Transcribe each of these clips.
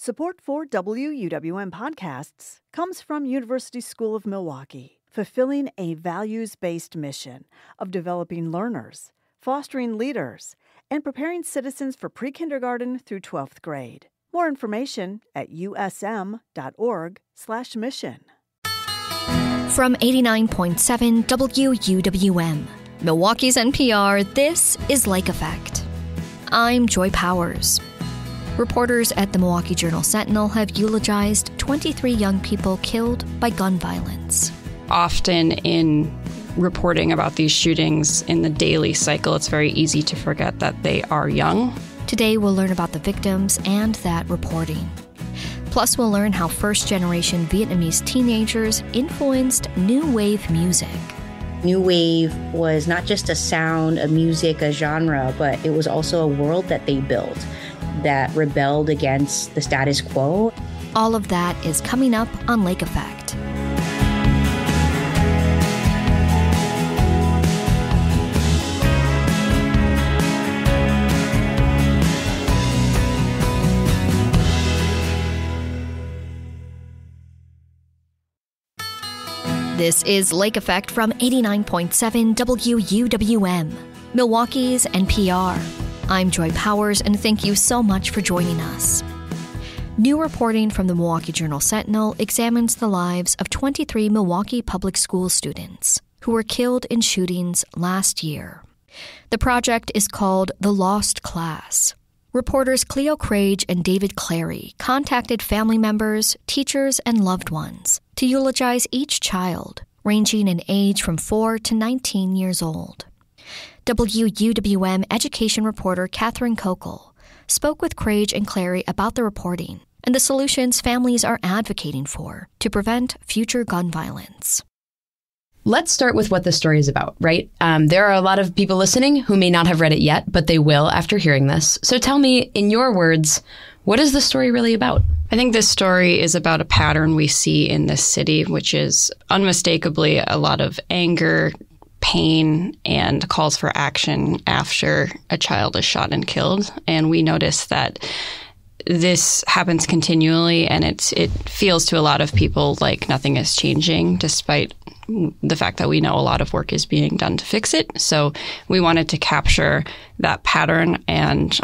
Support for WUWM podcasts comes from University School of Milwaukee, fulfilling a values-based mission of developing learners, fostering leaders, and preparing citizens for pre-kindergarten through 12th grade. More information at usm.org/mission. From 89.7 WUWM, Milwaukee's NPR, this is Lake Effect. I'm Joy Powers. Reporters at the Milwaukee Journal Sentinel have eulogized 23 young people killed by gun violence. Often in reporting about these shootings in the daily cycle, it's very easy to forget that they are young. Today, we'll learn about the victims and that reporting. Plus, we'll learn how first-generation Vietnamese teenagers influenced new wave music. New wave was not just a sound, a music, a genre, but it was also a world that they built that rebelled against the status quo. All of that is coming up on Lake Effect. This is Lake Effect from 89.7 WUWM, Milwaukee's NPR. I'm Joy Powers, and thank you so much for joining us. New reporting from the Milwaukee Journal Sentinel examines the lives of 23 Milwaukee public school students who were killed in shootings last year. The project is called The Lost Class. Reporters Cleo Crage and David Clary contacted family members, teachers, and loved ones to eulogize each child, ranging in age from 4 to 19 years old. WUWM education reporter Catherine Kokel spoke with Crage and Clary about the reporting and the solutions families are advocating for to prevent future gun violence. Let's start with what the story is about, right? There are a lot of people listening who may not have read it yet, but they will after hearing this. So tell me, in your words, what is the story really about? I think this story is about a pattern we see in this city, which is unmistakably a lot of anger, pain, and calls for action after a child is shot and killed. And we notice that this happens continually, and it feels to a lot of people like nothing is changing, despite the fact that we know a lot of work is being done to fix it. So we wanted to capture that pattern and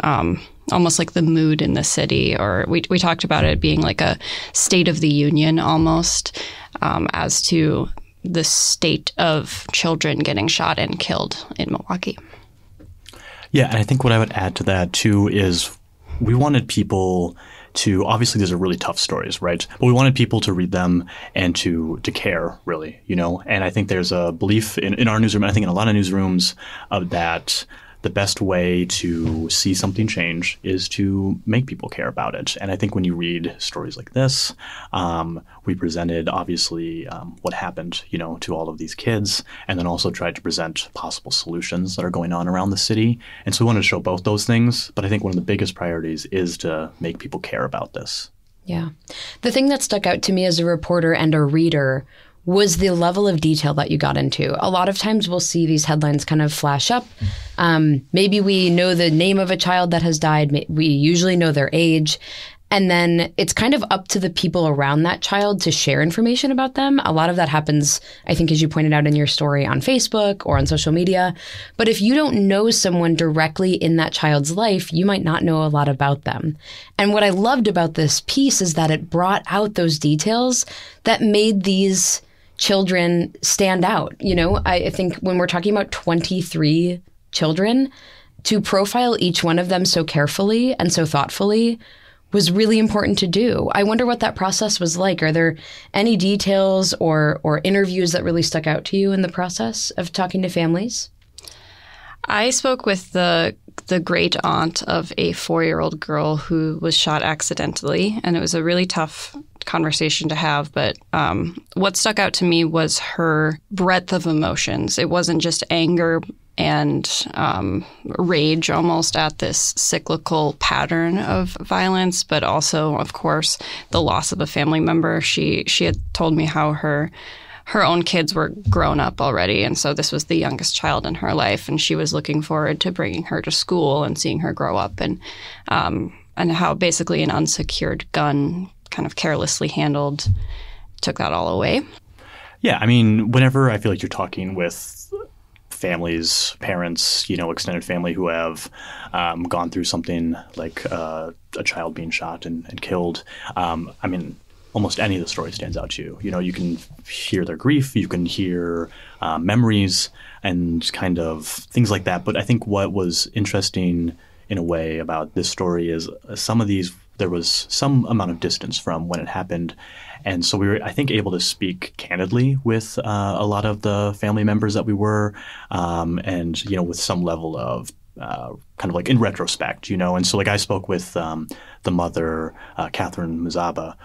almost like the mood in the city, or we talked about it being like a state of the union almost, as to the state of children getting shot and killed in Milwaukee. Yeah, and I think what I would add to that too is we wanted people to, obviously these are really tough stories, right? But we wanted people to read them and to care, really, you know? And I think there's a belief in our newsroom, and I think in a lot of newsrooms, that the best way to see something change is to make people care about it. And I think when you read stories like this, we presented obviously what happened, you know, to all of these kids, and then also tried to present possible solutions that are going on around the city. And so we wanted to show both those things. But I think one of the biggest priorities is to make people care about this. Yeah. The thing that stuck out to me as a reporter and a reader was the level of detail that you got into. A lot of times we'll see these headlines kind of flash up. Maybe we know the name of a child that has died. We usually know their age. And then it's kind of up to the people around that child to share information about them. A lot of that happens, I think, as you pointed out in your story, on Facebook or on social media. But if you don't know someone directly in that child's life, you might not know a lot about them. And what I loved about this piece is that it brought out those details that made these children stand out. You know, I think when we're talking about 23 children, to profile each one of them so carefully and so thoughtfully was really important to do. I wonder what that process was like. Are there any details or interviews that really stuck out to you in the process of talking to families? I spoke with the great aunt of a 4-year-old girl who was shot accidentally, and it was a really tough conversation to have. But what stuck out to me was her breadth of emotions. It wasn't just anger and rage almost at this cyclical pattern of violence, but also, of course, the loss of a family member. She had told me how her own kids were grown up already, and so this was the youngest child in her life, and she was looking forward to bringing her to school and seeing her grow up. And and how basically an unsecured gun, kind of carelessly handled, took that all away. Yeah, I mean, whenever I feel like you're talking with families, parents, extended family who have gone through something like a child being shot and killed, I mean, almost any of the story stands out to you. You can hear their grief, you can hear memories and kind of things like that. But I think what was interesting in a way about this story is some of these, there was some amount of distance from when it happened. And so we were, I think, able to speak candidly with a lot of the family members that we were, and, with some level of kind of like in retrospect, And so like I spoke with the mother, Catherine Muzaba,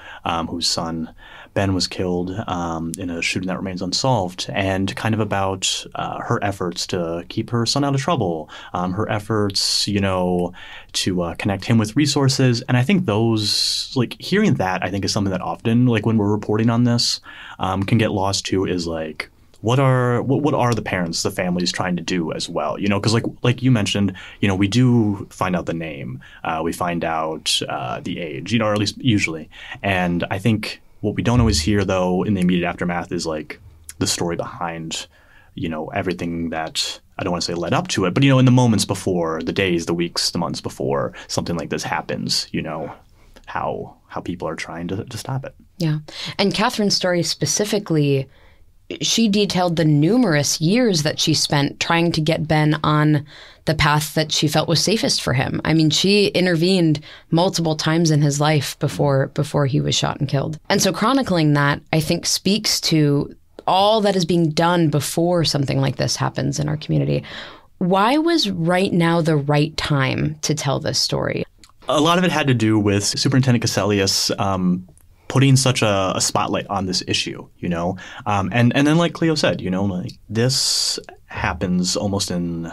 whose son, Ben, was killed in a shooting that remains unsolved, and kind of about her efforts to keep her son out of trouble, her efforts, to connect him with resources. And I think those, like hearing that, I think is something that often, like when we're reporting on this, can get lost too, is like, what are the parents, the families trying to do as well? Because like you mentioned, we do find out the name, we find out the age, or at least usually. And I think what we don't always hear though in the immediate aftermath is like the story behind, everything that, I don't want to say led up to it, but in the moments before, the days, the weeks, the months before something like this happens, how people are trying to stop it. Yeah. And Catherine's story specifically, she detailed the numerous years that she spent trying to get Ben on the path that she felt was safest for him. I mean, she intervened multiple times in his life before he was shot and killed. And so chronicling that, I think, speaks to all that is being done before something like this happens in our community. Why was right now the right time to tell this story? A lot of it had to do with Superintendent Caselius putting such a spotlight on this issue, and then like Cleo said, like this happens almost in,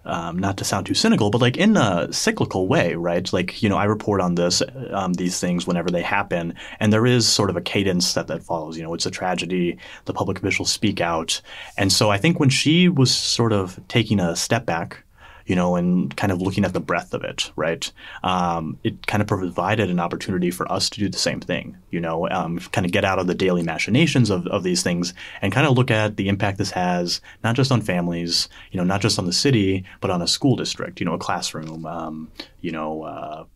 not to sound too cynical, but like in a cyclical way, right? Like, I report on these things whenever they happen, and there is sort of a cadence that follows, it's a tragedy, the public officials speak out. And so I think when she was sort of taking a step back, and kind of looking at the breadth of it, right? It kind of provided an opportunity for us to do the same thing, kind of get out of the daily machinations of these things and kind of look at the impact this has, not just on families, not just on the city, but on a school district, a classroom,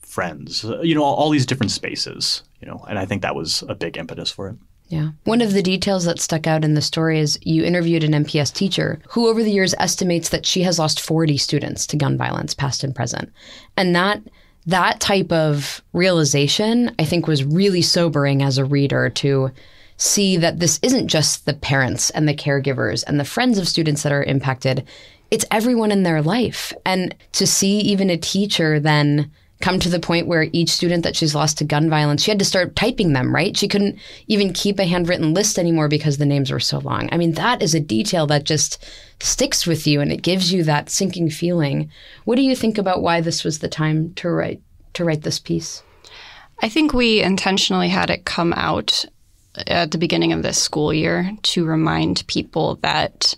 friends, all these different spaces, and I think that was a big impetus for it. Yeah. One of the details that stuck out in the story is you interviewed an MPS teacher who over the years estimates that she has lost 40 students to gun violence, past and present. And that type of realization, I think, was really sobering as a reader to see that this isn't just the parents and the caregivers and the friends of students that are impacted. It's everyone in their life. And to see even a teacher then come to the point where each student that she's lost to gun violence, she had to start typing them, right? She couldn't even keep a handwritten list anymore because the names were so long. I mean, that is a detail that just sticks with you and it gives you that sinking feeling. What do you think about why this was the time to write this piece? I think we intentionally had it come out at the beginning of this school year to remind people that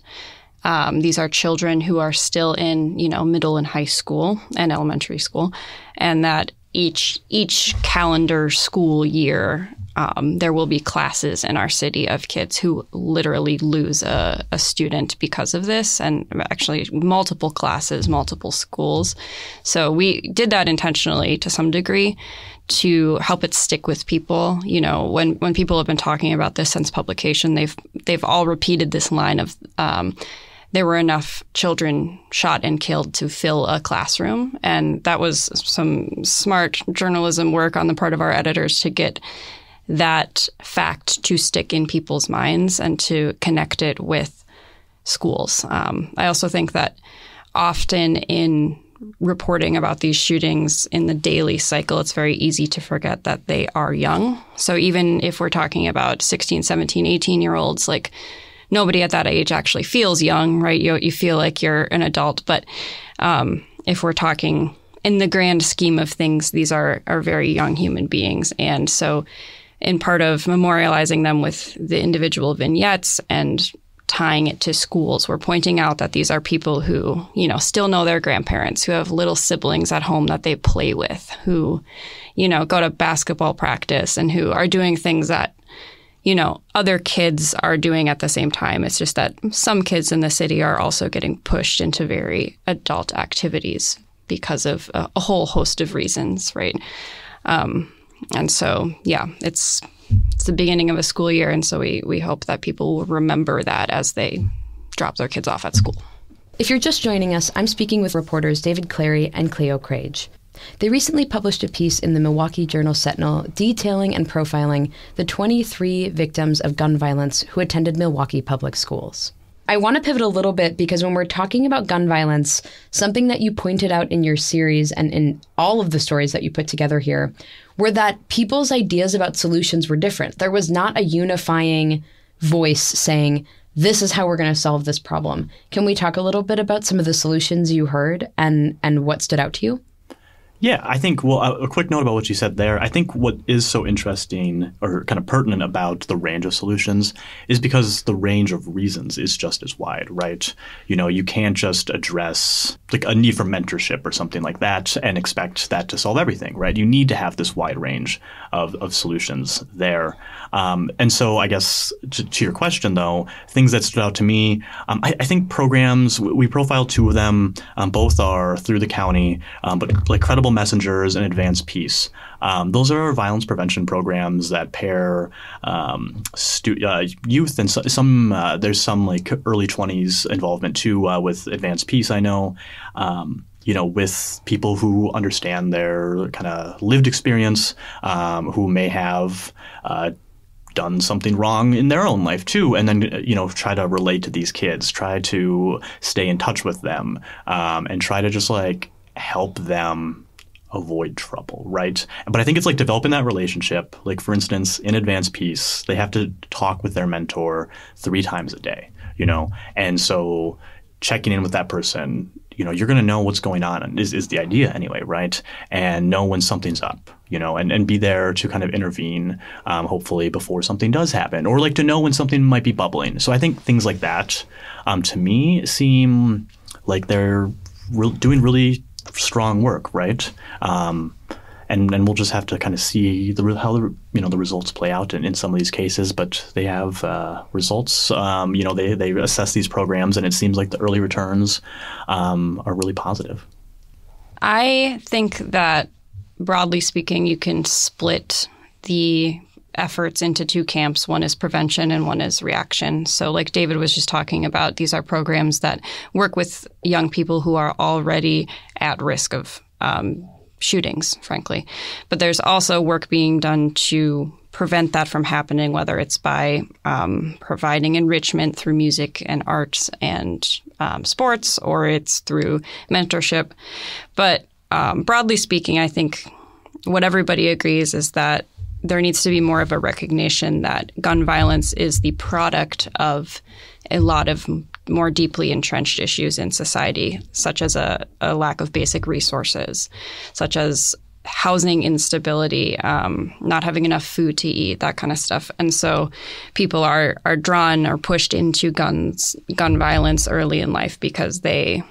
these are children who are still in, middle and high school and elementary school, and that each calendar school year, there will be classes in our city of kids who literally lose a student because of this, and actually multiple classes, multiple schools. So we did that intentionally to some degree to help it stick with people. When people have been talking about this since publication, they've all repeated this line of there were enough children shot and killed to fill a classroom. And that was some smart journalism work on the part of our editors to get that fact to stick in people's minds and to connect it with schools. I also think that often in reporting about these shootings in the daily cycle, it's very easy to forget that they are young. So even if we're talking about 16, 17, 18-year-olds, like nobody at that age actually feels young, right? You feel like you're an adult. But if we're talking in the grand scheme of things, these are very young human beings. And so in part of memorializing them with the individual vignettes and tying it to schools. We're pointing out that these are people who, still know their grandparents, who have little siblings at home that they play with, who, go to basketball practice and who are doing things that, other kids are doing at the same time. It's just that some kids in the city are also getting pushed into very adult activities because of a whole host of reasons, right? And so, it's the beginning of a school year, and so we hope that people will remember that as they drop their kids off at school. If you're just joining us, I'm speaking with reporters David Clary and Cleo Craig. They recently published a piece in the Milwaukee Journal Sentinel detailing and profiling the 23 victims of gun violence who attended Milwaukee public schools. I want to pivot a little bit because when we're talking about gun violence, something that you pointed out in your series and in all of the stories that you put together here were that people's ideas about solutions were different. There was not a unifying voice saying, this is how we're going to solve this problem. Can we talk a little bit about some of the solutions you heard and what stood out to you? Yeah, I think, a quick note about what you said there. I think what is so interesting or kind of pertinent about the range of solutions is because the range of reasons is just as wide, right? You can't just address like a need for mentorship or something like that and expect that to solve everything, right? You need to have this wide range of solutions there. And so I guess to your question, though, things that stood out to me, I think programs, we profiled two of them. Both are through the county, but like Credible Messengers and Advanced Peace. Those are violence prevention programs that pair youth and there's some like early 20s involvement too with Advanced Peace, I know. With people who understand their kind of lived experience, who may have done something wrong in their own life too, and then try to relate to these kids, try to stay in touch with them, and try to just like help them avoid trouble, right? But I think it's like developing that relationship. Like for instance, in Advanced Peace, they have to talk with their mentor 3 times a day, and so checking in with that person, you're going to know what's going on is the idea anyway, right? And know when something's up, and be there to kind of intervene, hopefully before something does happen, or like to know when something might be bubbling. So I think things like that, to me, seem like they're doing really strong work, right? And we'll just have to kind of see how the results play out in some of these cases. But they have results. They assess these programs, and it seems like the early returns are really positive. I think that broadly speaking, you can split the efforts into 2 camps. One is prevention and one is reaction. So like David was just talking about, these are programs that work with young people who are already at risk of shootings, frankly. But there's also work being done to prevent that from happening, whether it's by providing enrichment through music and arts and sports, or it's through mentorship. But broadly speaking, I think what everybody agrees is that there needs to be more of a recognition that gun violence is the product of a lot of more deeply entrenched issues in society, such as a lack of basic resources, such as housing instability, not having enough food to eat, that kind of stuff. And so people are drawn or pushed into gun violence early in life because they,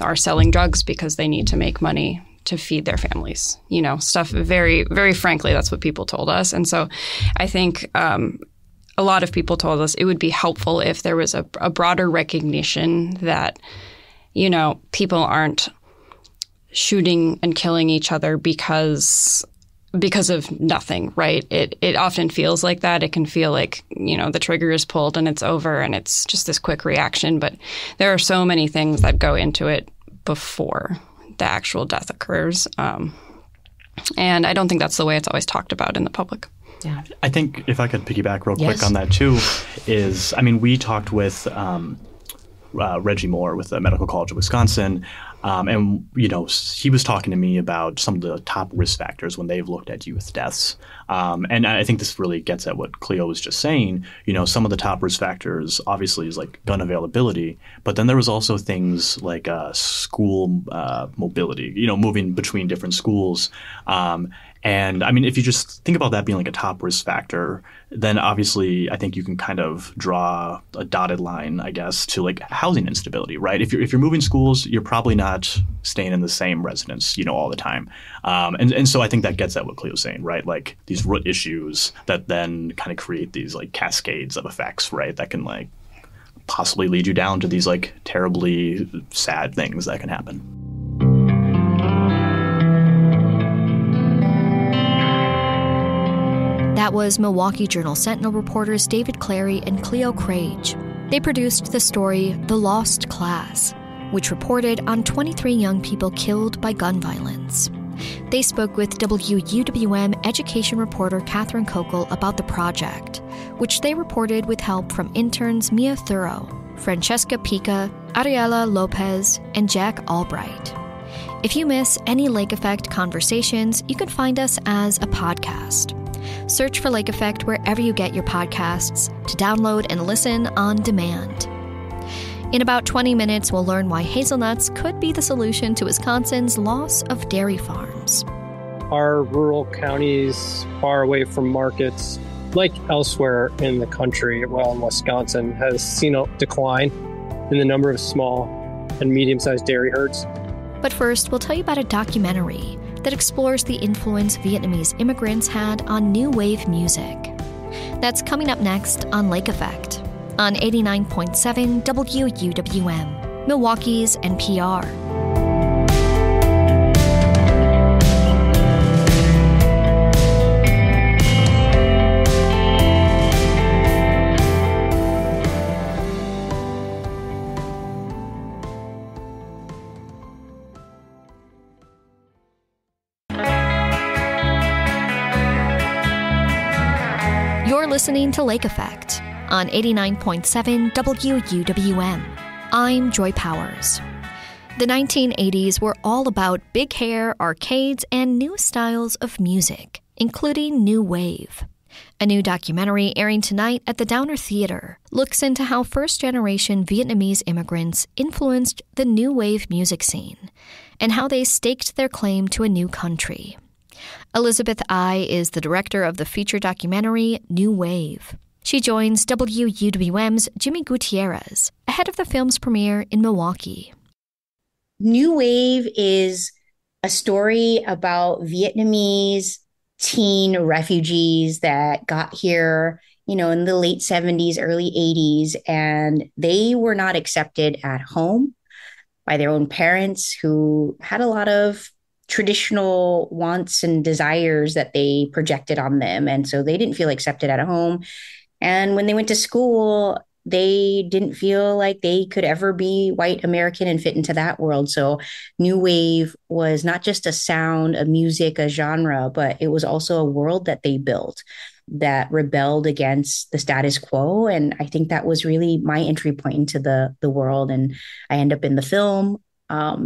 are selling drugs because they need to make money to feed their families, stuff very, very frankly, that's what people told us. And so I think a lot of people told us it would be helpful if there was a broader recognition that, people aren't shooting and killing each other because of nothing, right? It often feels like that. It can feel like, the trigger is pulled and it's over and it's just this quick reaction. But there are so many things that go into it before the actual death occurs. And I don't think that's the way it's always talked about in the public. Yeah. I think if I could piggyback real quick on that too, we talked with Reggie Moore with the Medical College of Wisconsin, and he was talking to me about some of the top risk factors when they've looked at youth deaths. And I think this really gets at what Cleo was just saying. Some of the top risk factors obviously is like gun availability, but then there was also things like school mobility, moving between different schools. And I mean, if you just think about that being like a top risk factor, then obviously I think you can kind of draw a dotted line, I guess, to like housing instability, right? If you're moving schools, you're probably not staying in the same residence, all the time. And so I think that gets at what Cleo's saying, right? Like these root issues that then kind of create these like cascades of effects, right? That can like possibly lead you down to these like terribly sad things that can happen. That was Milwaukee Journal Sentinel reporters David Clary and Cleo Crage. They produced the story The Lost Class, which reported on 23 young people killed by gun violence. They spoke with WUWM education reporter Catherine Kokel about the project, which they reported with help from interns Mia Thuro, Francesca Pica, Ariela Lopez, and Jack Albright. If you miss any Lake Effect conversations, you can find us as a podcast. Search for Lake Effect wherever you get your podcasts to download and listen on demand. In about 20 minutes, we'll learn why hazelnuts could be the solution to Wisconsin's loss of dairy farms. Our rural counties far away from markets, like elsewhere in the country, well, in Wisconsin, has seen a decline in the number of small and medium-sized dairy herds. But first, we'll tell you about a documentary that explores the influence Vietnamese immigrants had on new wave music. That's coming up next on Lake Effect on 89.7 WUWM, Milwaukee's NPR. You're listening to Lake Effect on 89.7 WUWM. I'm Joy Powers. The 1980s were all about big hair, arcades, and new styles of music, including new wave. A new documentary airing tonight at the Downer Theater looks into how first-generation Vietnamese immigrants influenced the new wave music scene and how they staked their claim to a new country. Elizabeth Ai is the director of the feature documentary New Wave. She joins WUWM's Jimmy Gutierrez ahead of the film's premiere in Milwaukee. New Wave is a story about Vietnamese teen refugees that got here, in the late 70s, early 80s, and they were not accepted at home by their own parents who had a lot of traditional wants and desires that they projected on them. And so they didn't feel accepted at home. And when they went to school, they didn't feel like they could ever be white American and fit into that world. So New Wave was not just a sound, a music, a genre, but it was also a world that they built that rebelled against the status quo. And I think that was really my entry point into the world. And I end up in the film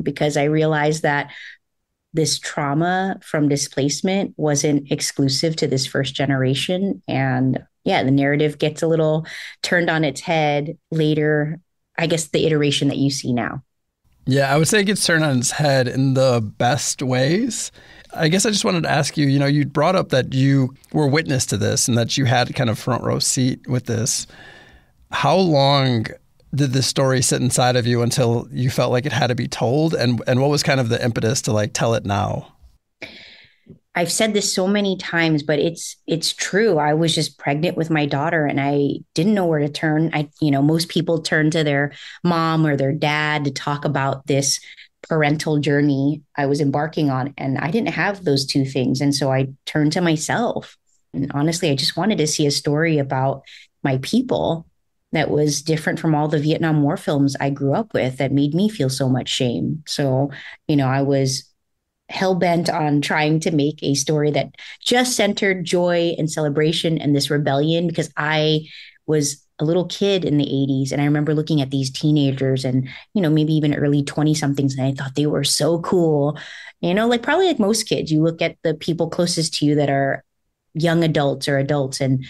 because I realized that this trauma from displacement wasn't exclusive to this first generation. And the narrative gets a little turned on its head later, I guess the iteration that you see now. Yeah, I would say it gets turned on its head in the best ways. I guess I just wanted to ask you, you brought up that you were witness to this and that you had kind of front row seat with this. How long did this story sit inside of you until you felt like it had to be told? And what was kind of the impetus to like tell it now? I've said this so many times, but it's true. I was just pregnant with my daughter and I didn't know where to turn. Most people turn to their mom or their dad to talk about this parental journey I was embarking on. And I didn't have those two things. And so I turned to myself. And honestly, I just wanted to see a story about my people that was different from all the Vietnam War films I grew up with that made me feel so much shame. So, I was hell-bent on trying to make a story that just centered joy and celebration and this rebellion, because I was a little kid in the 80s. And I remember looking at these teenagers and, maybe even early 20-somethings, and I thought they were so cool. Probably like most kids, you look at the people closest to you that are young adults or adults, and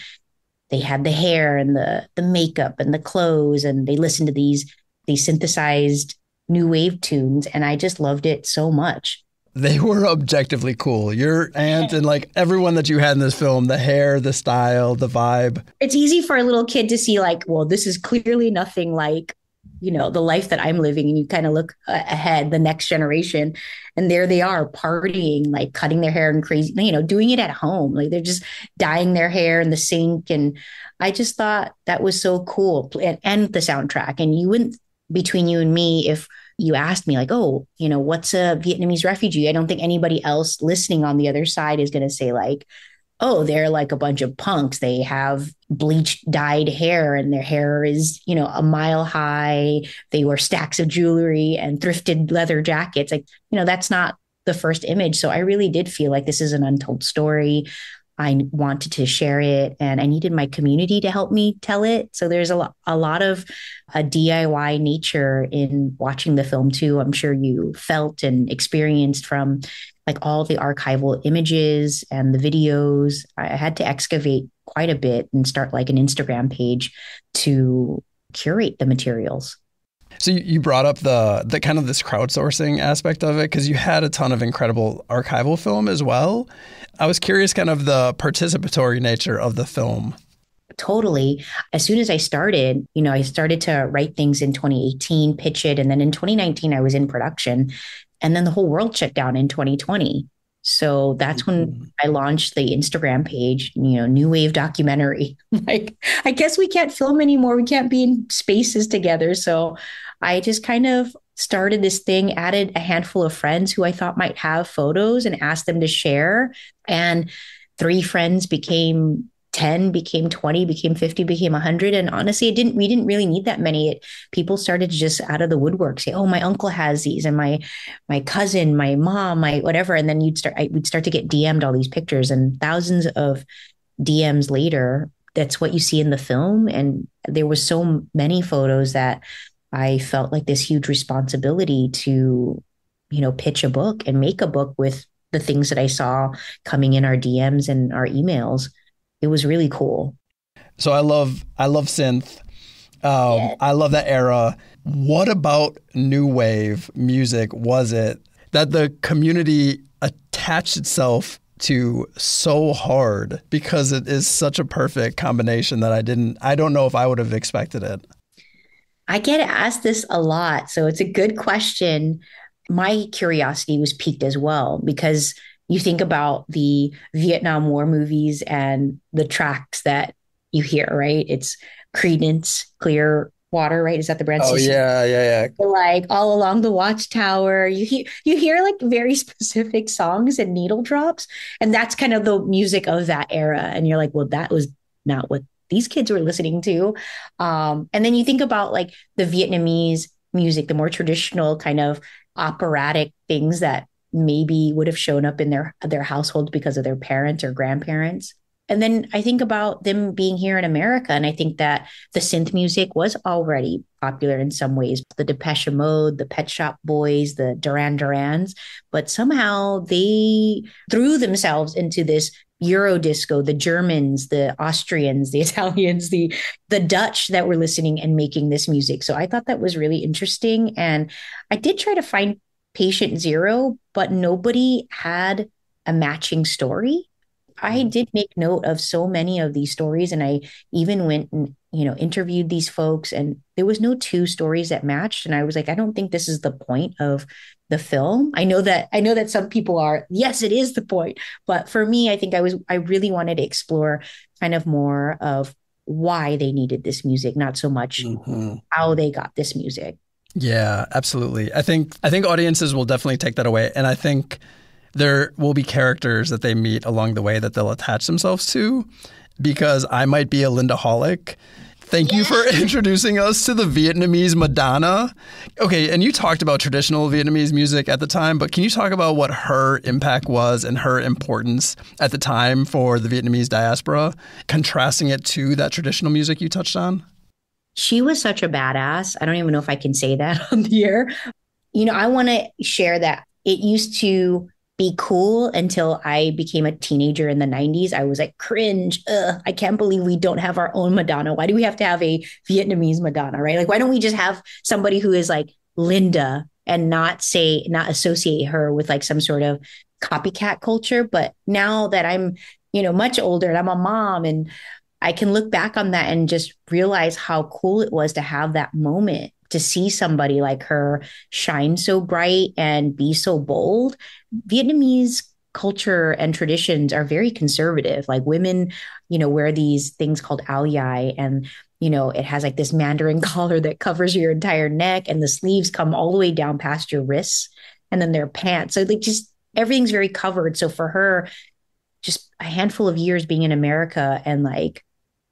they had the hair and the makeup and the clothes, and they listened to these synthesized new wave tunes. And I just loved it so much. they were objectively cool. Your aunt and like everyone that you had in this film, the hair, the style, the vibe. It's easy for a little kid to see like, well, this is clearly nothing like, the life that I'm living. And you kind of look ahead, the next generation, and there they are partying, like cutting their hair and crazy, doing it at home. Like they're just dyeing their hair in the sink. And I just thought that was so cool. And the soundtrack. And you wouldn't, between you and me, if you asked me like, oh, what's a Vietnamese refugee? I don't think anybody else listening on the other side is going to say like, oh, they're like a bunch of punks. They have bleached dyed hair and their hair is, a mile high. They wear stacks of jewelry and thrifted leather jackets. Like, that's not the first image. So I really did feel like this is an untold story. I wanted to share it and I needed my community to help me tell it. So there's a lot of DIY nature in watching the film too. I'm sure you felt and experienced from like all the archival images and the videos. I had to excavate quite a bit and start like an Instagram page to curate the materials. So you brought up the kind of this crowdsourcing aspect of it because you had a ton of incredible archival film as well. I was curious kind of the participatory nature of the film. Totally. As soon as I started, I started to write things in 2018, pitch it. And then in 2019, I was in production. And then the whole world shut down in 2020. So that's when I launched the Instagram page, New Wave documentary. Like, I guess we can't film anymore. We can't be in spaces together. So I just kind of started this thing, added a handful of friends who I thought might have photos and asked them to share. And 3 friends became 10, became 20, became 50, became 100. And honestly, we didn't really need that many. People started to just out of the woodwork say, oh, my uncle has these and my cousin, my mom, my whatever. And then we'd start to get DM'd all these pictures and thousands of DMs later. That's what you see in the film. And there was so many photos that I felt like this huge responsibility to, pitch a book and make a book with the things that I saw coming in our DMs and our emails. It was really cool. So I love synth. I love that era. What about new wave music was it that the community attached itself to so hard because it is such a perfect combination that I don't know if I would have expected it. I get asked this a lot. So it's a good question. My curiosity was piqued as well because you think about the Vietnam War movies and the tracks that you hear, right? It's Creedence, Clearwater, right? Is that the brand? Oh, yeah. Like all along the Watchtower, you hear like very specific songs and needle drops. And that's kind of the music of that era. And you're like, well, that was not what these kids were listening to. And then you think about like the Vietnamese music, the more traditional kind of operatic things that maybe would have shown up in their household because of their parents or grandparents. And then I think about them being here in America. And I think that the synth music was already popular in some ways. The Depeche Mode, the Pet Shop Boys, the Duran Durans, but somehow they threw themselves into this Euro disco, the Germans, the Austrians, the Italians, the Dutch that were listening and making this music. So I thought that was really interesting. And I did try to find Patient Zero, but nobody had a matching story. I did make note of so many of these stories, and I even went and interviewed these folks, and there was no 2 stories that matched. And I was like, I don't think this is the point of the film. I know that some people are, yes, it is the point, but for me, I think I really wanted to explore kind of more of why they needed this music, not so much how they got this music. Yeah, absolutely. I think audiences will definitely take that away, and I think there will be characters that they meet along the way that they'll attach themselves to, because I might be a Linda-holic. Thank you for introducing us to the Vietnamese Madonna. Okay, and you talked about traditional Vietnamese music at the time, but can you talk about what her impact was and her importance at the time for the Vietnamese diaspora, contrasting it to that traditional music you touched on? She was such a badass. I don't even know if I can say that on the air. I want to share that it used to be cool until I became a teenager in the 90s. I was like, cringe. I can't believe we don't have our own Madonna. Why do we have to have a Vietnamese Madonna, right? Like, why don't we just have somebody who is like Linda and not associate her with like some sort of copycat culture. But now that I'm, much older and I'm a mom, and I can look back on that and just realize how cool it was to have that moment, to see somebody like her shine so bright and be so bold. Vietnamese culture and traditions are very conservative. Like women, wear these things called ao dai, and it has like this Mandarin collar that covers your entire neck, and the sleeves come all the way down past your wrists, and then their pants. So like just everything's very covered. So for her, just a handful of years being in America and like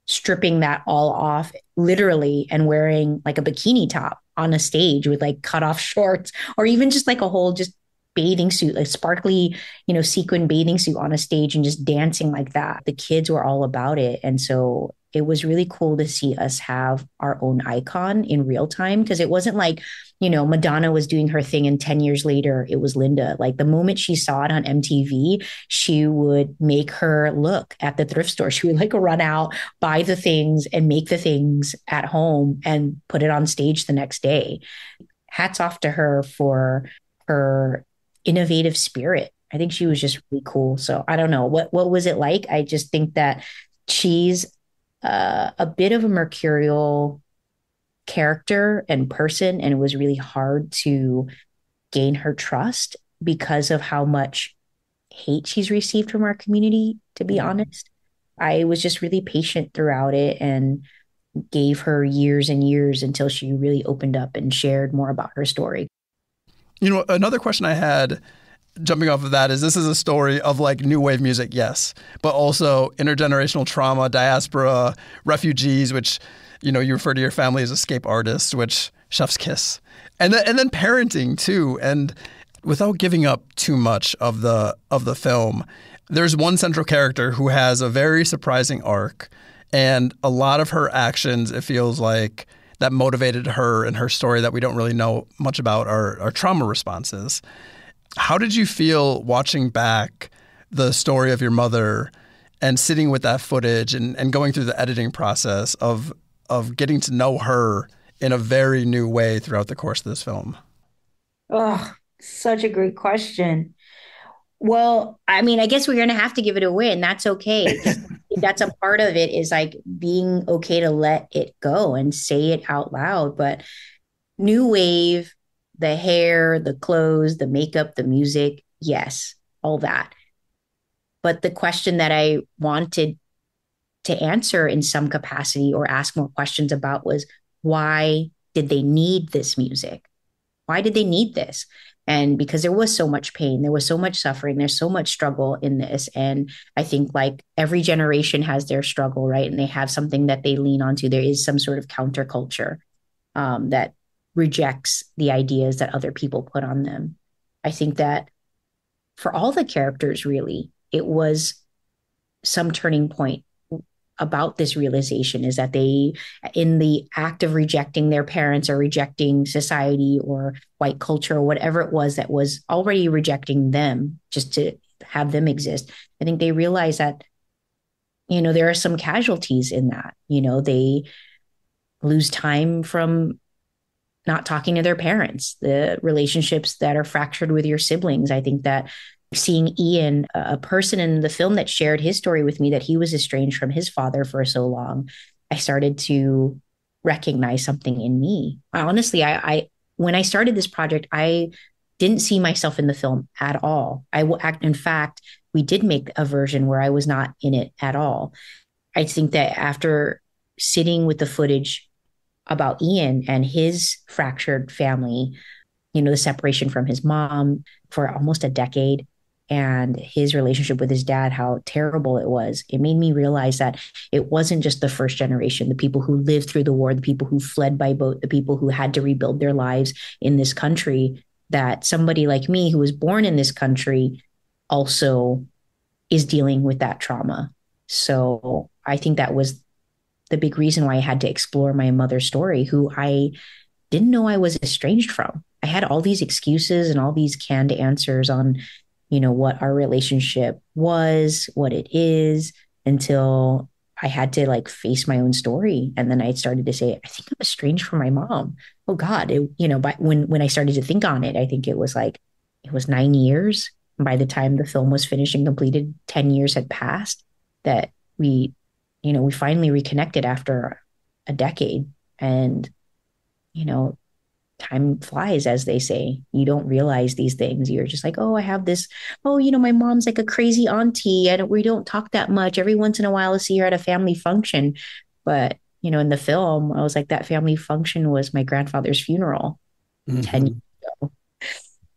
stripping that all off literally and wearing like a bikini top on a stage with like cut off shorts, or even just like a whole just bathing suit, like sparkly, sequin bathing suit on a stage and just dancing like that. The kids were all about it. And so it was really cool to see us have our own icon in real time, because it wasn't like, Madonna was doing her thing and 10 years later it was Linda. Like the moment she saw it on MTV, she would make her look at the thrift store. She would like run out, buy the things and make the things at home and put it on stage the next day. Hats off to her for her innovative spirit. I think she was just really cool. So I don't know what was it like. I just think that she's a bit of a mercurial character and person, and it was really hard to gain her trust because of how much hate she's received from our community, to be honest. I was just really patient throughout it and gave her years and years until she really opened up and shared more about her story. Another question I had jumping off of that is, this is a story of like new wave music, yes, but also intergenerational trauma, diaspora, refugees, which, you refer to your family as escape artists, which chef's kiss, and then parenting too. And without giving up too much of the film, there's one central character who has a very surprising arc, and a lot of her actions, it feels like, that motivated her and her story that we don't really know much about are trauma responses. How did you feel watching back the story of your mother and sitting with that footage and going through the editing process of getting to know her in a very new way throughout the course of this film? Oh, such a great question. Well, I mean, I guess we're going to have to give it away, and that's okay. That's a part of it, is like being okay to let it go and say it out loud. But new wave, the hair, the clothes, the makeup, the music, yes, all that. But the question that I wanted to answer in some capacity or ask more questions about was, why did they need this music? Why did they need this? And because there was so much pain, there was so much suffering, there's so much struggle in this. And I think like every generation has their struggle, right? And they have something that they lean onto. There is some sort of counterculture that rejects the ideas that other people put on them. I think that for all the characters, really, it was some turning point about this realization, is that they, in the act of rejecting their parents or rejecting society or white culture or whatever it was that was already rejecting them just to have them exist, I think they realized that, there are some casualties in that. They lose time from not talking to their parents, the relationships that are fractured with your siblings. I think that seeing Ian, a person in the film that shared his story with me, that he was estranged from his father for so long, I started to recognize something in me. Honestly, I when I started this project, I didn't see myself in the film at all. In fact, we did make a version where I was not in it at all. I think that after sitting with the footage about Ian and his fractured family, the separation from his mom for almost a decade, and his relationship with his dad, how terrible it was. It made me realize that it wasn't just the first generation, the people who lived through the war, the people who fled by boat, the people who had to rebuild their lives in this country, that somebody like me who was born in this country also is dealing with that trauma. So I think that was the big reason why I had to explore my mother's story, who I didn't know I was estranged from. I had all these excuses and all these canned answers on what our relationship was, what it is, until I had to like face my own story. And then I started to say, I think I'm estranged from my mom. oh God, but when I started to think on it, I think it was 9 years. By the time the film was finished and completed, 10 years had passed that we finally reconnected after a decade. And, time flies, as they say. You don't realize these things. You're just like, oh, I have this. Oh, my mom's like a crazy auntie. We don't talk that much. Every once in a while, I see her at a family function. But, in the film, I was like, that family function was my grandfather's funeral 10 years ago.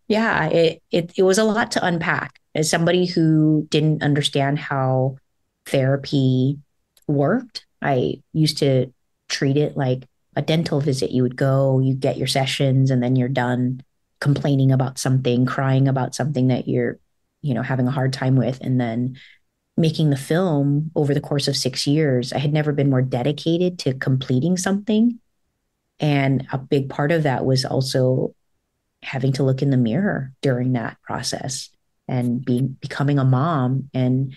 Yeah, it was a lot to unpack. As somebody who didn't understand how therapy worked, I used to treat it like a dental visit. You would go, you get your sessions, and then you're done complaining about something, crying about something that you're, having a hard time with. And then making the film over the course of 6 years, I had never been more dedicated to completing something. And a big part of that was also having to look in the mirror during that process and becoming a mom, and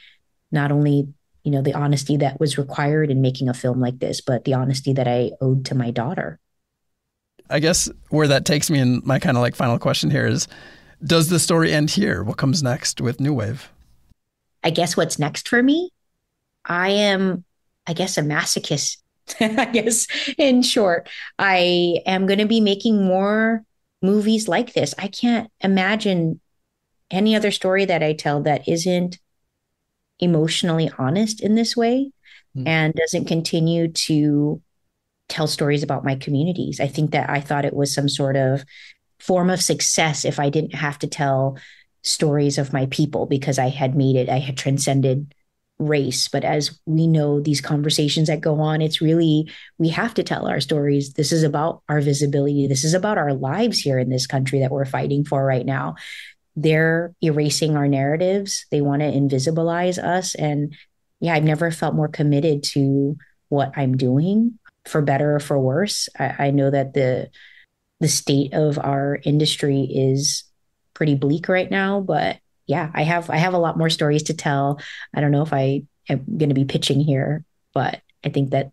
not only the honesty that was required in making a film like this, but the honesty that I owed to my daughter. I guess where that takes me, and my kind of like final question here is, does the story end here? What comes next with New Wave? I guess what's next for me, I am, a masochist. I guess in short, I am going to be making more movies like this. I can't imagine any other story that I tell that isn't emotionally honest in this way and doesn't continue to tell stories about my communities. I thought it was some sort of form of success if I didn't have to tell stories of my people, because I had transcended race. But as we know, these conversations that go on, it's really, we have to tell our stories. This is about our visibility. This is about our lives here in this country that we're fighting for right now. They're erasing our narratives. They want to invisibilize us. And yeah, I've never felt more committed to what I'm doing, for better or for worse. I know that the state of our industry is pretty bleak right now, but yeah, I have a lot more stories to tell. I don't know if I am going to be pitching here, but I think that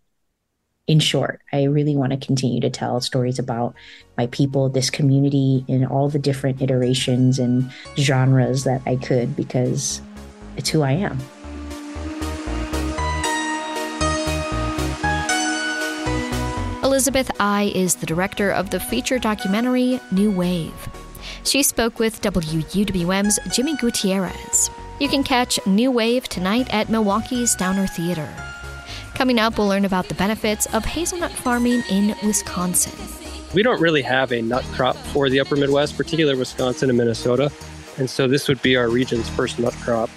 in short, I really want to continue to tell stories about my people, this community, in all the different iterations and genres that I could, because it's who I am. Elizabeth Ai is the director of the feature documentary New Wave. She spoke with WUWM's Jimmy Gutierrez. You can catch New Wave tonight at Milwaukee's Downer Theater. Coming up, we'll learn about the benefits of hazelnut farming in Wisconsin. We don't really have a nut crop for the upper Midwest, particularly Wisconsin and Minnesota. And so this would be our region's first nut crop.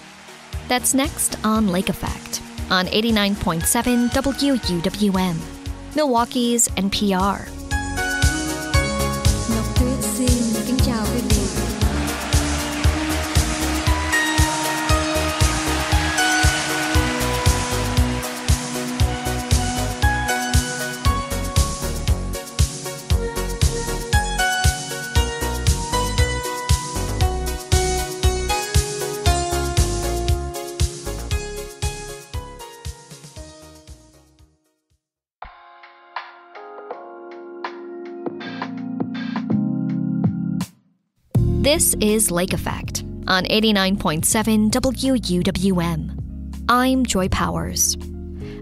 That's next on Lake Effect on 89.7 WUWM, Milwaukee's NPR. This is Lake Effect on 89.7 WUWM. I'm Joy Powers.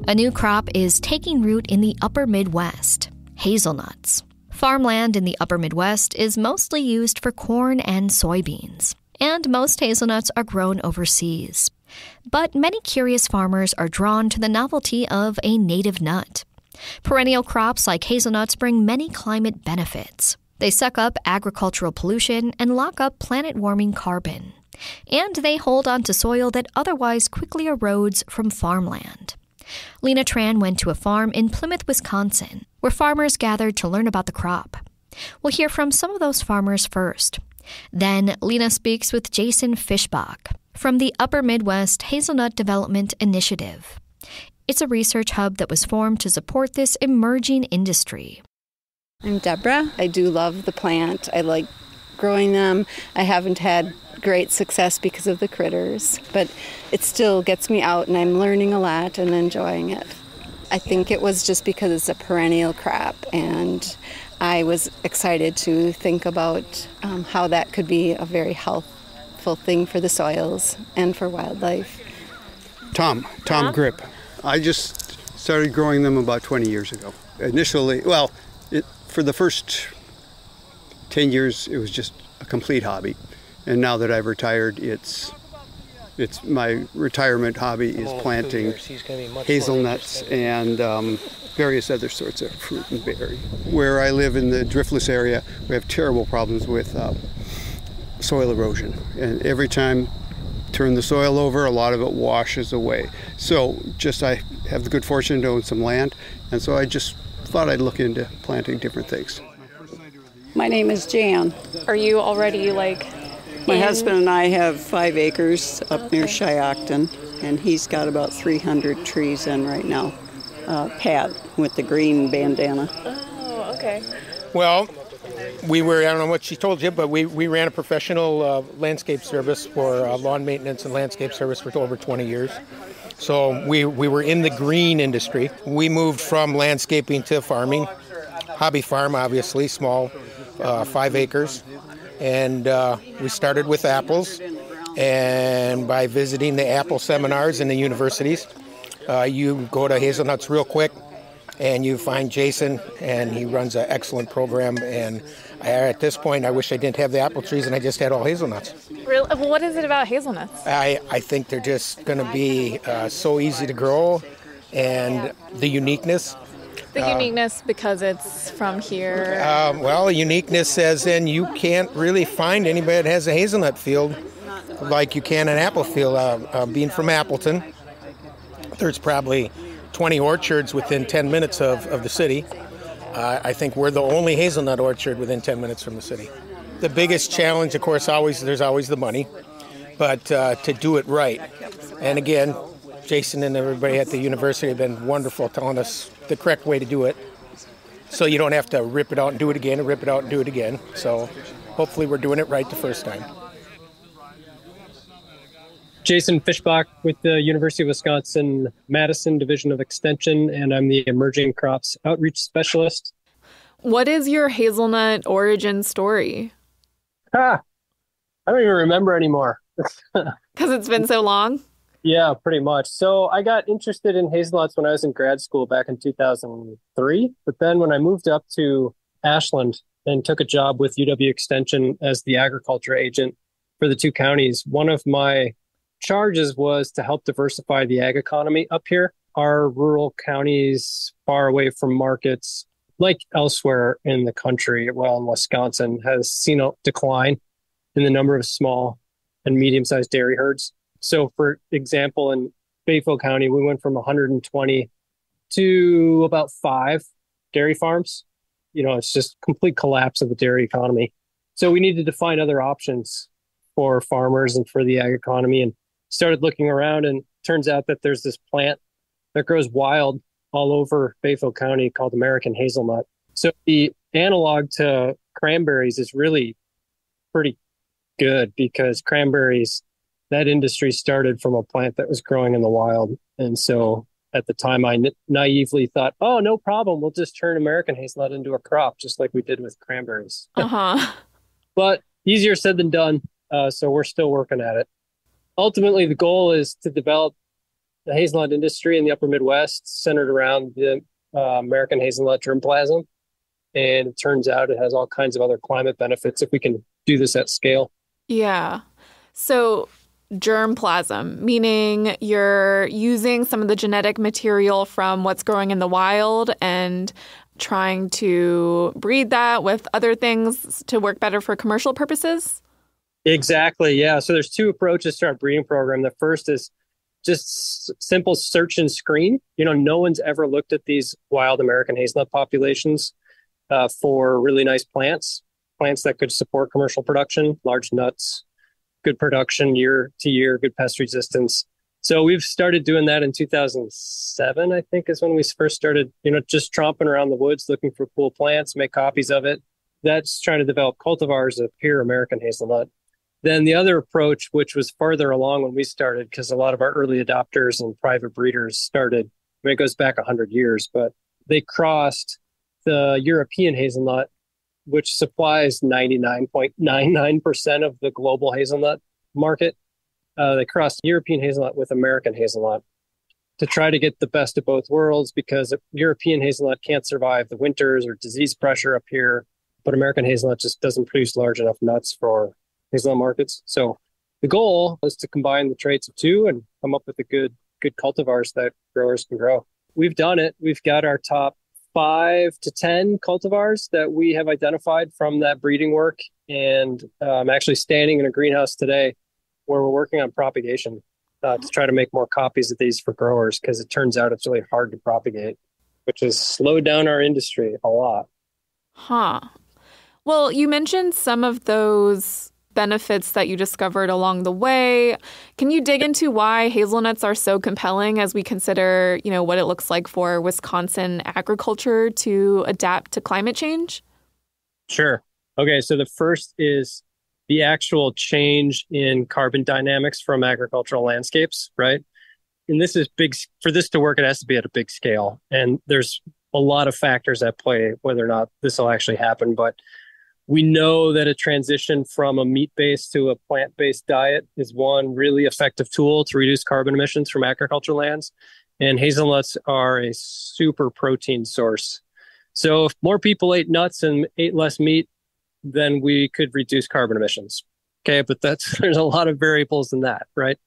A new crop is taking root in the upper Midwest, hazelnuts. Farmland in the upper Midwest is mostly used for corn and soybeans, and most hazelnuts are grown overseas. But many curious farmers are drawn to the novelty of a native nut. Perennial crops like hazelnuts bring many climate benefits. They suck up agricultural pollution and lock up planet-warming carbon. And they hold on to soil that otherwise quickly erodes from farmland. Lena Tran went to a farm in Plymouth, Wisconsin, where farmers gathered to learn about the crop. We'll hear from some of those farmers first. Then Lena speaks with Jason Fischbach from the Upper Midwest Hazelnut Development Initiative. It's a research hub that was formed to support this emerging industry. I'm Deborah. I do love the plant. I like growing them. I haven't had great success because of the critters, but it still gets me out and I'm learning a lot and enjoying it. I think it was just because it's a perennial crop and I was excited to think about how that could be a very healthful thing for the soils and for wildlife. Tom Grip. I just started growing them about 20 years ago. Initially, for the first 10 years, it was just a complete hobby. And now that I've retired, it's my retirement hobby is planting hazelnuts and various other sorts of fruit and berry. Where I live in the driftless area, we have terrible problems with soil erosion. And every time I turn the soil over, a lot of it washes away. So I have the good fortune to own some land, and so I just thought I'd look into planting different things. My name is Jan. Are you already My husband and I have 5 acres up near Shiocton, and he's got about 300 trees in right now. Pat with the green bandana. Oh, okay. Well, I don't know what she told you, but we ran a professional landscape service for lawn maintenance and landscape service for over 20 years. So we were in the green industry. We moved from landscaping to farming. Hobby farm, obviously, small, 5 acres. And we started with apples. And by visiting the apple seminars in the universities, you go to hazelnuts real quick, and you find Jason, and he runs an excellent program. And at this point, I wish I didn't have the apple trees and I just had all hazelnuts. Really? Well, what is it about hazelnuts? I think they're just going to be so easy to grow, and the uniqueness. The uniqueness because it's from here? Uniqueness as in you can't really find anybody that has a hazelnut field like you can an apple field. Being from Appleton, there's probably 20 orchards within 10 minutes of the city. I think we're the only hazelnut orchard within 10 minutes from the city. The biggest challenge, of course, there's always the money, but to do it right. And again, Jason and everybody at the university have been wonderful telling us the correct way to do it, so you don't have to rip it out and do it again and rip it out and do it again. So hopefully we're doing it right the first time. Jason Fischbach with the University of Wisconsin Madison Division of Extension, and I'm the Emerging Crops Outreach Specialist. What is your hazelnut origin story? I don't even remember anymore. Because it's been so long? Yeah, pretty much. So I got interested in hazelnuts when I was in grad school back in 2003. But then when I moved up to Ashland and took a job with UW Extension as the agriculture agent for the 2 counties, one of my charges was to help diversify the ag economy up here. Our rural counties far away from markets, like elsewhere in the country, in Wisconsin, has seen a decline in the number of small and medium-sized dairy herds. So, for example, in Bayfield County, we went from 120 to about 5 dairy farms. It's just complete collapse of the dairy economy. So we needed to find other options for farmers and for the ag economy, and started looking around, and turns out that there's this plant that grows wild all over Bayfield County called American hazelnut. So the analog to cranberries is really pretty good, because cranberries, that industry started from a plant that was growing in the wild. And so at the time, I naively thought, oh, no problem. We'll just turn American hazelnut into a crop, just like we did with cranberries. But easier said than done. So we're still working at it. Ultimately, the goal is to develop the hazelnut industry in the upper Midwest centered around the American hazelnut germplasm. And it turns out it has all kinds of other climate benefits if we can do this at scale. Yeah. So germplasm, meaning you're using some of the genetic material from what's growing in the wild and trying to breed that with other things to work better for commercial purposes? Exactly, yeah. So there's 2 approaches to our breeding program. The first is just simple search and screen. No one's ever looked at these wild American hazelnut populations for really nice plants that could support commercial production, large nuts, good production year to year, good pest resistance. So we've started doing that in 2007, I think, is when we first started, just tromping around the woods looking for cool plants, make copies of it. That's trying to develop cultivars of pure American hazelnut. Then the other approach, which was farther along when we started, because a lot of our early adopters and private breeders started, it goes back 100 years, but they crossed the European hazelnut, which supplies 99.99% of the global hazelnut market. They crossed European hazelnut with American hazelnut to try to get the best of both worlds, because European hazelnut can't survive the winters or disease pressure up here, but American hazelnut just doesn't produce large enough nuts for hazelnut markets. So the goal is to combine the traits of two and come up with a good cultivars that growers can grow. We've done it. We've got our top 5 to 10 cultivars that we have identified from that breeding work. And I'm actually standing in a greenhouse today where we're working on propagation to try to make more copies of these for growers, because it turns out it's really hard to propagate, which has slowed down our industry a lot. Huh. Well, you mentioned some of those benefits that you discovered along the way. Can you dig into why hazelnuts are so compelling as we consider, what it looks like for Wisconsin agriculture to adapt to climate change? Sure. Okay, so the first is the actual change in carbon dynamics from agricultural landscapes, right? And this is big. For this to work, it has to be at a big scale. And there's a lot of factors at play whether or not this will actually happen. But we know that a transition from a meat-based to a plant-based diet is one really effective tool to reduce carbon emissions from agricultural lands. And hazelnuts are a super protein source. So if more people ate nuts and ate less meat, then we could reduce carbon emissions. Okay, but there's a lot of variables in that, right?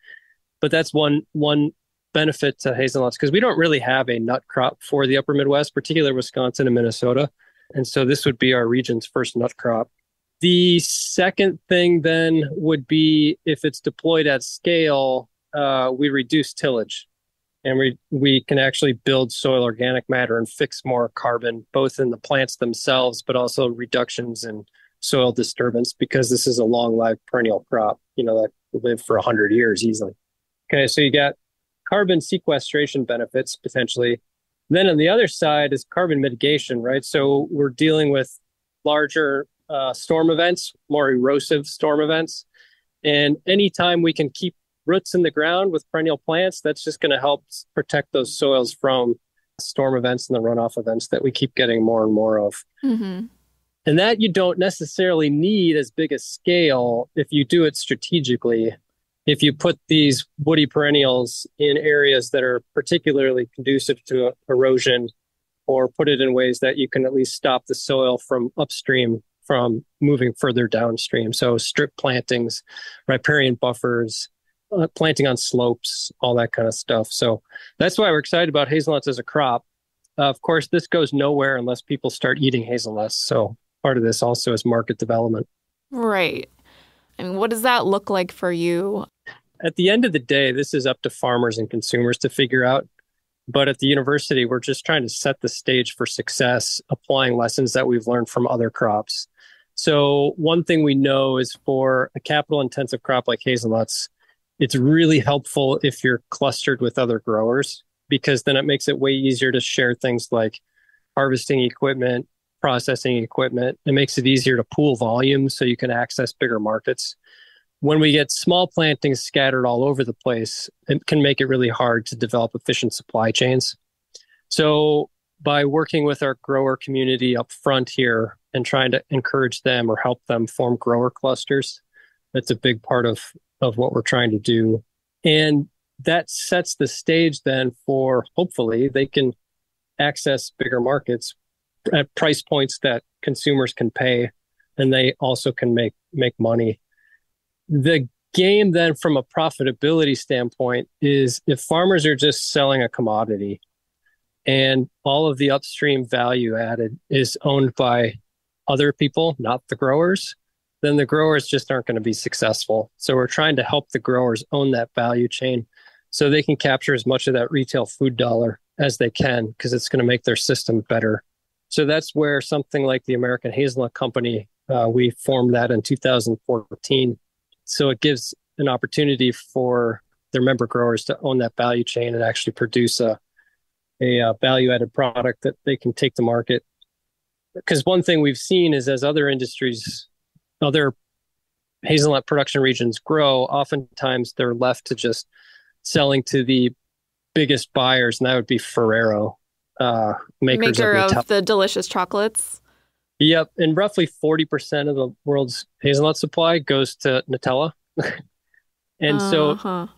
But that's one benefit to hazelnuts, because we don't really have a nut crop for the upper Midwest, particularly Wisconsin and Minnesota. And so this would be our region's first nut crop. The second thing then would be, if it's deployed at scale, we reduce tillage. And we can actually build soil organic matter and fix more carbon, both in the plants themselves, but also reductions in soil disturbance, because this is a long-lived perennial crop, that will live for 100 years easily. Okay, so you got carbon sequestration benefits, potentially. Then on the other side is carbon mitigation, right? So we're dealing with larger storm events, more erosive storm events. And anytime we can keep roots in the ground with perennial plants, that's just going to help protect those soils from storm events and the runoff events that we keep getting more and more of. Mm-hmm. And that you don't necessarily need as big a scale if you do it strategically. If you put these woody perennials in areas that are particularly conducive to erosion, or put it in ways that you can at least stop the soil from upstream from moving further downstream. So strip plantings, riparian buffers, planting on slopes, all that kind of stuff. So that's why we're excited about hazelnuts as a crop. Of course, this goes nowhere unless people start eating hazelnuts. So part of this also is market development. Right. I mean, what does that look like for you? At the end of the day, this is up to farmers and consumers to figure out. But at the university, we're just trying to set the stage for success, applying lessons that we've learned from other crops. So one thing we know is, for a capital-intensive crop like hazelnuts, it's really helpful if you're clustered with other growers, because then it makes it way easier to share things like harvesting equipment, processing equipment. It makes it easier to pool volume so you can access bigger markets. When we get small plantings scattered all over the place, it can make it really hard to develop efficient supply chains. So by working with our grower community up front here and trying to encourage them or help them form grower clusters, that's a big part of what we're trying to do. And that sets the stage then for, hopefully, they can access bigger markets at price points that consumers can pay, and they also can make money. The game then, from a profitability standpoint, is if farmers are just selling a commodity and all of the upstream value added is owned by other people, not the growers, then the growers just aren't going to be successful. So we're trying to help the growers own that value chain so they can capture as much of that retail food dollar as they can, because it's going to make their system better. So that's where something like the American Hazelnut Company, we formed that in 2014. So it gives an opportunity for their member growers to own that value chain and actually produce a value-added product that they can take to market. Because one thing we've seen is, as other industries, other hazelnut production regions grow, oftentimes they're left to just selling to the biggest buyers, and that would be Ferrero. makers Maker of Nutella. of the delicious chocolates. Yep, and roughly 40% of the world's hazelnut supply goes to Nutella. And so,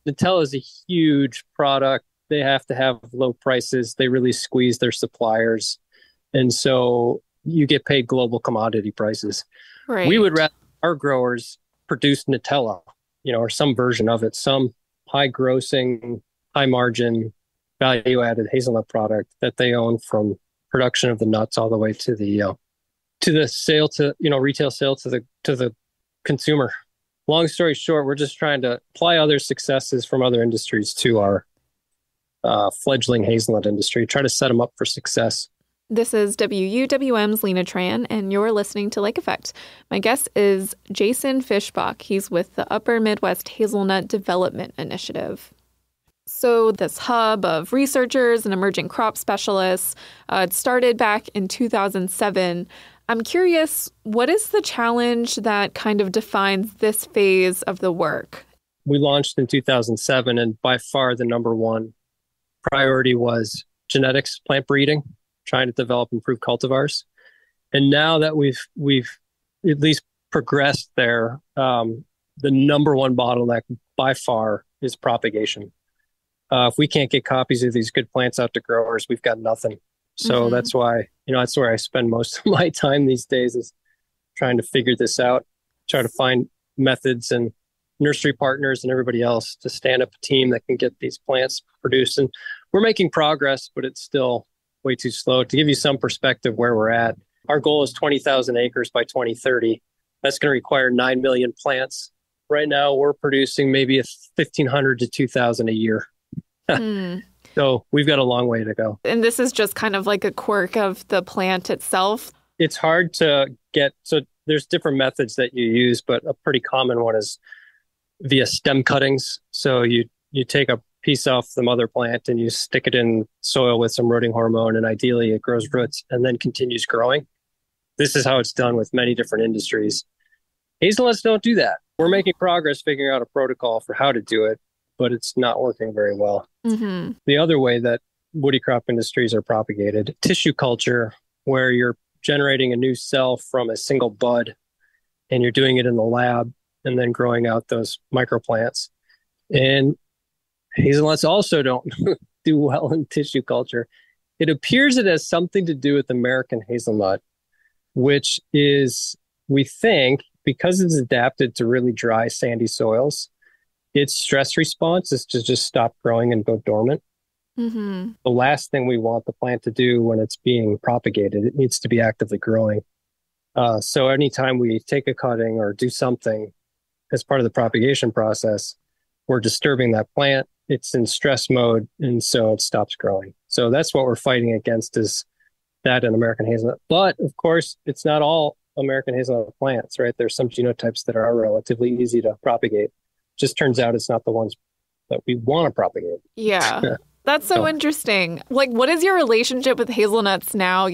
Nutella is a huge product. They have to have low prices. They really squeeze their suppliers. And so you get paid global commodity prices. Right. We would rather our growers produce Nutella, or some version of it, some high grossing, high margin, value added hazelnut product that they own from production of the nuts all the way to the sale to, retail sale to the consumer. Long story short, we're just trying to apply other successes from other industries to our fledgling hazelnut industry, try to set them up for success. This is WUWM's Lena Tran, and you're listening to Lake Effect. My guest is Jason Fischbach. He's with the Upper Midwest Hazelnut Development Initiative. So this hub of researchers and emerging crop specialists, it started back in 2007. I'm curious, what is the challenge that kind of defines this phase of the work? We launched in 2007, and by far the number one priority was genetics, plant breeding, trying to develop improved cultivars. And now that we've at least progressed there, the number one bottleneck by far is propagation. If we can't get copies of these good plants out to growers, we've got nothing. So that's why, that's where I spend most of my time these days, is trying to figure this out, try to find methods and nursery partners and everybody else to stand up a team that can get these plants produced. And we're making progress, but it's still way too slow. To give you some perspective where we're at, our goal is 20,000 acres by 2030. That's going to require 9 million plants. Right now, we're producing maybe 1,500 to 2,000 a year. So we've got a long way to go. And this is just kind of like a quirk of the plant itself. It's hard to get. So there's different methods that you use, but a pretty common one is via stem cuttings. So you take a piece off the mother plant and you stick it in soil with some rooting hormone, and ideally it grows roots and then continues growing. This is how it's done with many different industries. Hazelnuts don't do that. We're making progress figuring out a protocol for how to do it, but it's not working very well. The other way that woody crop industries are propagated, tissue culture, where you're generating a new cell from a single bud and you're doing it in the lab and then growing out those microplants. And hazelnuts also don't do well in tissue culture. It appears it has something to do with American hazelnut, which is, we think, because it's adapted to really dry, sandy soils, its stress response is to just stop growing and go dormant. The last thing we want the plant to do when it's being propagated, it needs to be actively growing. So anytime we take a cutting or do something as part of the propagation process, we're disturbing that plant. It's in stress mode, and so it stops growing. So that's what we're fighting against, is that in American hazelnut. But of course, it's not all American hazelnut plants, right? There's some genotypes that are relatively easy to propagate. Just turns out it's not the ones that we want to propagate. Yeah. That's so interesting. Like, what is your relationship with hazelnuts now?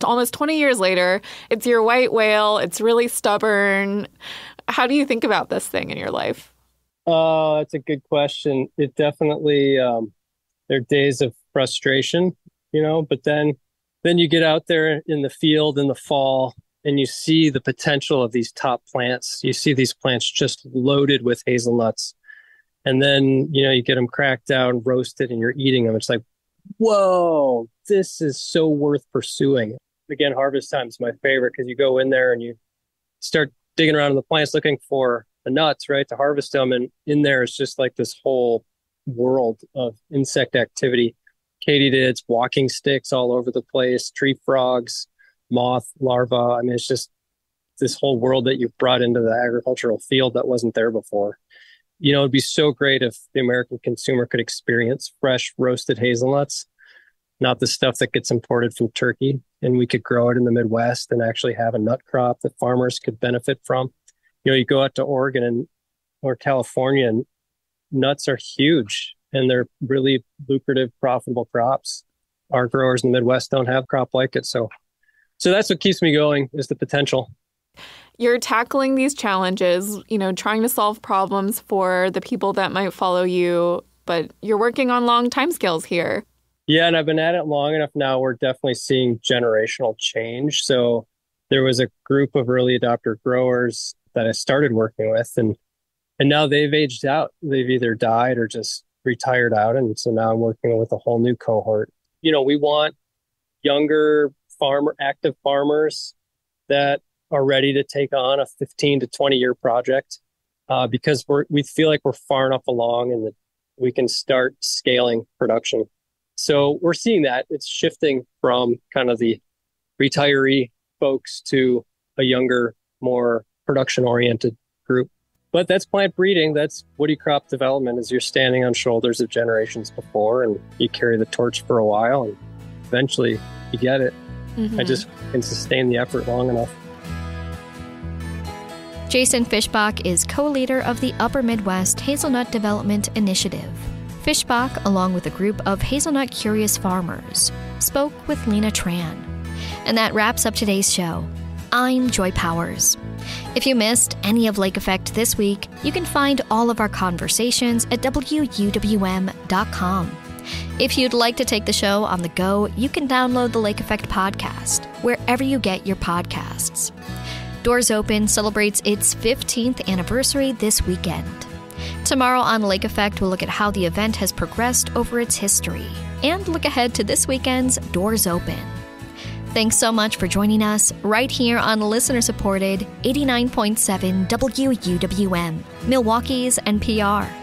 Almost 20 years later, it's your white whale. It's really stubborn. How do you think about this thing in your life? That's a good question. It definitely, there are days of frustration, but then you get out there in the field in the fall and you see the potential of these top plants. You see these plants just loaded with hazelnuts. And then, you get them cracked out and roasted and you're eating them. It's like, whoa, this is so worth pursuing. Again, harvest time is my favorite, because you go in there and you start digging around in the plants looking for the nuts, right, to harvest them. And in there is just like this whole world of insect activity. Katydids, walking sticks all over the place, tree frogs, moth larvae. I mean, it's just this whole world that you've brought into the agricultural field that wasn't there before. It'd be so great if the American consumer could experience fresh roasted hazelnuts, not the stuff that gets imported from Turkey, and we could grow it in the Midwest and actually have a nut crop that farmers could benefit from. You go out to Oregon or California, and nuts are huge and they're really lucrative, profitable crops. Our growers in the Midwest don't have a crop like it. So that's what keeps me going, is the potential. You're tackling these challenges, trying to solve problems for the people that might follow you, but you're working on long timescales here. Yeah, and I've been at it long enough now. We're definitely seeing generational change. So there was a group of early adopter growers that I started working with, and now they've aged out. They've either died or just retired out. And so now I'm working with a whole new cohort. We want younger active farmers that are ready to take on a 15 to 20 year project because we feel like we're far enough along and that we can start scaling production. So we're seeing that it's shifting from kind of the retiree folks to a younger, more production oriented group. But that's plant breeding. That's woody crop development, is you're standing on shoulders of generations before and you carry the torch for a while and eventually you get it. I just can sustain the effort long enough. Jason Fischbach is co-leader of the Upper Midwest Hazelnut Development Initiative. Fischbach, along with a group of hazelnut curious farmers, spoke with Lena Tran. And that wraps up today's show. I'm Joy Powers. If you missed any of Lake Effect this week, you can find all of our conversations at WUWM.com. If you'd like to take the show on the go, you can download the Lake Effect podcast wherever you get your podcasts. Doors Open celebrates its 15th anniversary this weekend. Tomorrow on Lake Effect, we'll look at how the event has progressed over its history and look ahead to this weekend's Doors Open. Thanks so much for joining us right here on listener-supported 89.7 WUWM, Milwaukee's NPR.